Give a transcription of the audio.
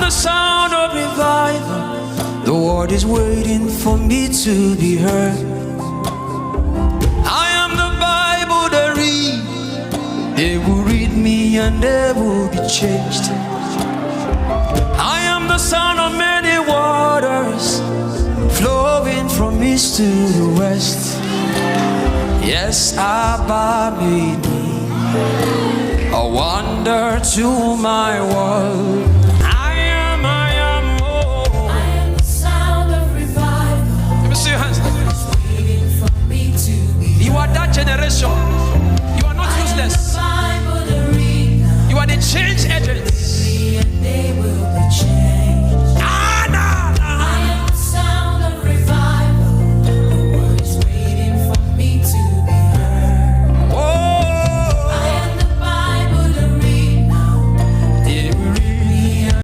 the sound of revival. The world is waiting for me to be heard. I am the Bible they read. They will read me and they will be changed. I am the son of many waters, flowing from east to the west. Yes, Abba made me a wonder to my world.